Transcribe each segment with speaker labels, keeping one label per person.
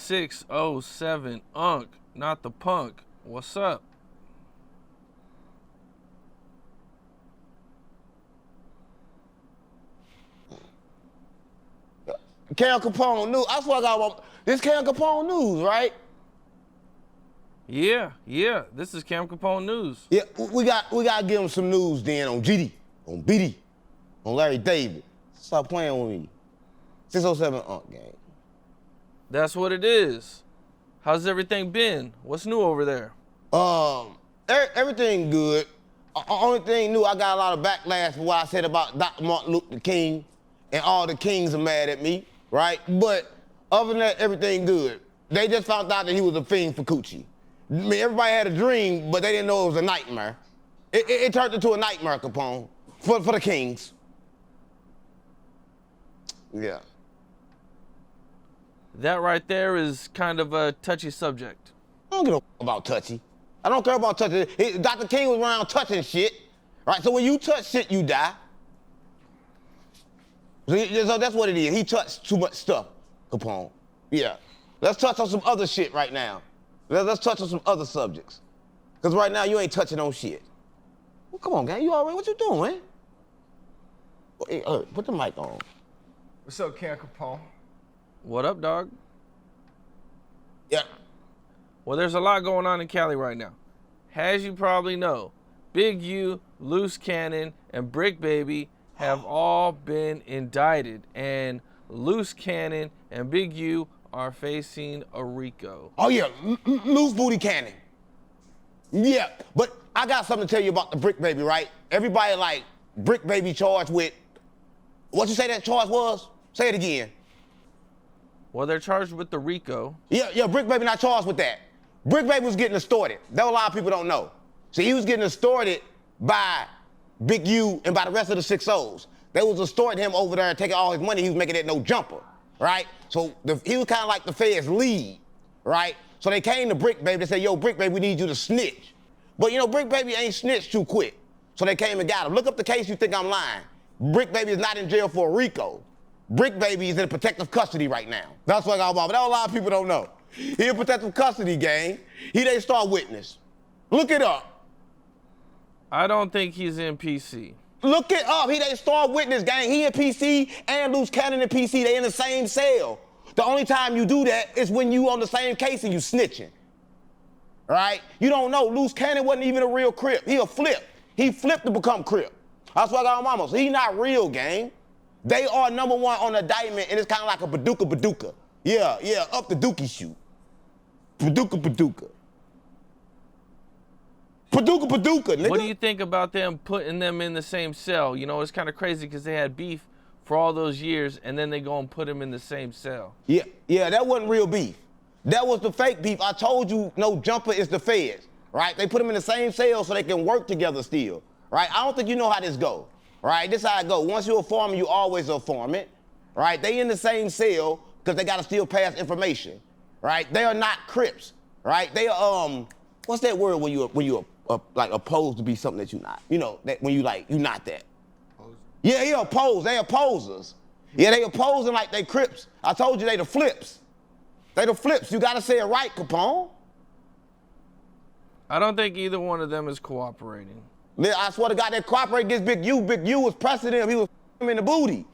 Speaker 1: 607 Unc, not the punk. What's up?
Speaker 2: Cam Capone News. I swear to God, this Cam Capone News, right?
Speaker 1: Yeah. This is Cam Capone News.
Speaker 2: Yeah, we got to give him some news then on GD, on BD, on Larry David. Stop playing with me. 607 Unc gang.
Speaker 1: That's what it is. How's everything been? What's new over there?
Speaker 2: Everything good. Only thing new, I got a lot of backlash for what I said about Dr. Martin Luther King, and all the kings are mad at me, right? But other than that, everything good. They just found out that he was a fiend for coochie. I mean, everybody had a dream, but they didn't know it was a nightmare. It turned into a nightmare, Capone, for the kings. Yeah.
Speaker 1: That right there is kind of a touchy subject.
Speaker 2: I don't give a about touchy. I don't care about touching. Dr. King was around touching shit, right? So when you touch shit, you die. So that's what it is. He touched too much stuff, Capone. Yeah. Let's touch on some other shit right now. Let's touch on some other subjects. Because right now, you ain't touching on shit. Well, come on, gang. You all right? What you doing? Hey, put the mic on.
Speaker 3: What's up, Cam Capone?
Speaker 1: What up, dog?
Speaker 2: Yeah.
Speaker 1: Well, there's a lot going on in Cali right now. As you probably know, Big U, Luce Cannon, and Bricc Baby have all been indicted, and Luce Cannon and Big U are facing a RICO.
Speaker 2: Oh, yeah. Loose booty cannon. Yeah. But I got something to tell you about the Bricc Baby, right? Everybody like Bricc Baby charged with, what you say that charge was? Say it again.
Speaker 1: Well, they're charged with the RICO.
Speaker 2: Yeah, Bricc Baby not charged with that. Bricc Baby was getting extorted. That a lot of people don't know. See, he was getting extorted by Big U and by the rest of the 6-0s. They was extorting him over there and taking all his money. He was making it no jumper, right? So he was kind of like the Fed's lead, right? So they came to Bricc Baby. They said, yo, Bricc Baby, we need you to snitch. But, you know, Bricc Baby ain't snitched too quick. So they came and got him. Look up the case, you think I'm lying. Bricc Baby is not in jail for a RICO. Bricc Baby is in protective custody right now. That's what I got about. But that a lot of people don't know. He in protective custody, gang. He they star witness. Look it up.
Speaker 1: I don't think he's in PC.
Speaker 2: Look it up. He they star witness, gang. He in PC and Luce Cannon in PC. They in the same cell. The only time you do that is when you on the same case and you snitching. Right? You don't know. Luce Cannon wasn't even a real Crip. He a flip. He flipped to become Crip. That's what I got on mama. So he not real, gang. They are number one on the indictment, and it's kind of like a Paducah. Yeah, up the dookie shoot. Paducah. Paducah, nigga.
Speaker 1: What do you think about them putting them in the same cell? You know, it's kind of crazy because they had beef for all those years, and then they go and put them in the same cell.
Speaker 2: Yeah, that wasn't real beef. That was the fake beef. I told you, no jumper is the feds, right? They put them in the same cell so they can work together still, right? I don't think you know how this go, right? This how it go. Once you're a foreman, you always a foreman, right? They in the same cell because they got to still pass information, right? They are not Crips, right? They are, what's that word when you like opposed to be something that you're not? You know, that when you like, you're not that. Opposed. Yeah, he opposed. They opposers. Yeah, they opposing like they Crips. I told you they the flips. They the flips. You got to say it right, Capone.
Speaker 1: I don't think either one of them is cooperating.
Speaker 2: Man, I swear to God, they cooperate against Big U. Big U was pressing him. He was him in the booty.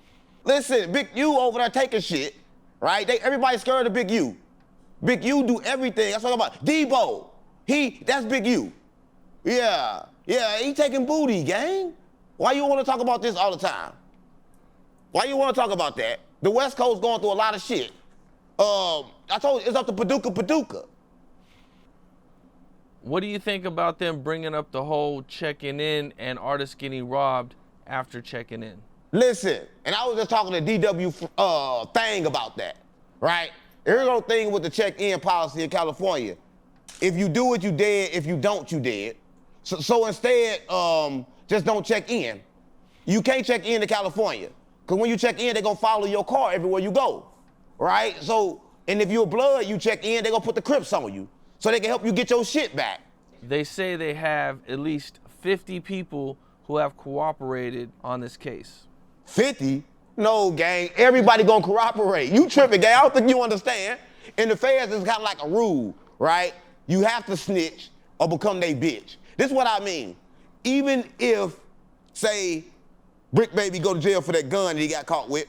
Speaker 2: Listen, Big U over there taking shit, right? Everybody's scared of Big U. Big U do everything. That's what I'm about. Debo, that's Big U. Yeah, he taking booty, gang. Why you want to talk about this all the time? Why you want to talk about that? The West Coast going through a lot of shit. I told you, it's up to Paducah.
Speaker 1: What do you think about them bringing up the whole checking in and artists getting robbed after checking in?
Speaker 2: Listen, and I was just talking to DW Thing about that, right? Here's no thing with the check-in policy in California. If you do it, you dead. If you don't, you dead. So instead, just don't check in. You can't check in to California. Because when you check in, they're going to follow your car everywhere you go, right? So, and if you're blood, you check in, they're going to put the Crips on you so they can help you get your shit back.
Speaker 1: They say they have at least 50 people who have cooperated on this case.
Speaker 2: 50? No, gang. Everybody going to cooperate. You tripping, gang. I don't think you understand. In the feds, it's kind of like a rule, right? You have to snitch or become they bitch. This is what I mean. Even if, say, Bricc Baby go to jail for that gun that he got caught with,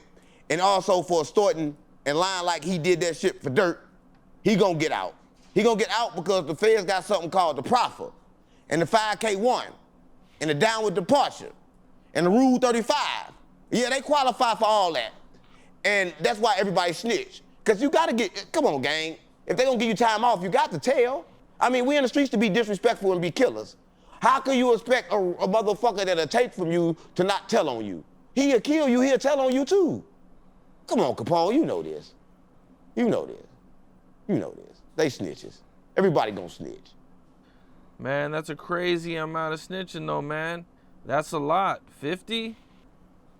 Speaker 2: and also for extorting and lying like he did that shit for dirt, he gonna get out. He gonna get out because the feds got something called the proffer, and the 5K1, and the downward departure, and the Rule 35. Yeah, they qualify for all that. And that's why everybody snitch. Because you gotta come on, gang. If they gonna give you time off, you got to tell. I mean, we in the streets to be disrespectful and be killers. How can you expect a motherfucker that'll take from you to not tell on you? He'll kill you, he'll tell on you too. Come on, Capone, you know this. You know this. You know this. They snitches. Everybody gonna snitch.
Speaker 1: Man, that's a crazy amount of snitching though, man. That's a lot. 50?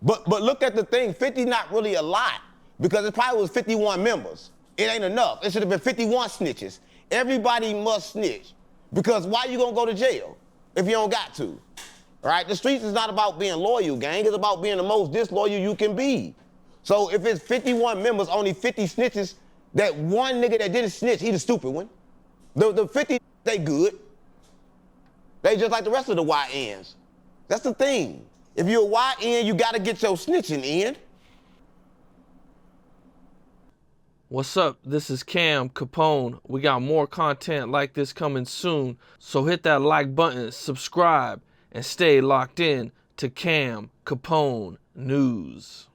Speaker 2: But look at the thing, 50 not really a lot, because it probably was 51 members. It ain't enough. It should have been 51 snitches. Everybody must snitch, because why you gonna go to jail if you don't got to? All right, the streets is not about being loyal, gang. It's about being the most disloyal you can be. So if it's 51 members, only 50 snitches, that one nigga that didn't snitch, he the stupid one. The 50, they good. They just like the rest of the YNs. That's the thing. If you're a YN, you gotta get your snitching in.
Speaker 1: What's up? This is Cam Capone. We got more content like this coming soon, so hit that like button, subscribe, and stay locked in to Cam Capone News.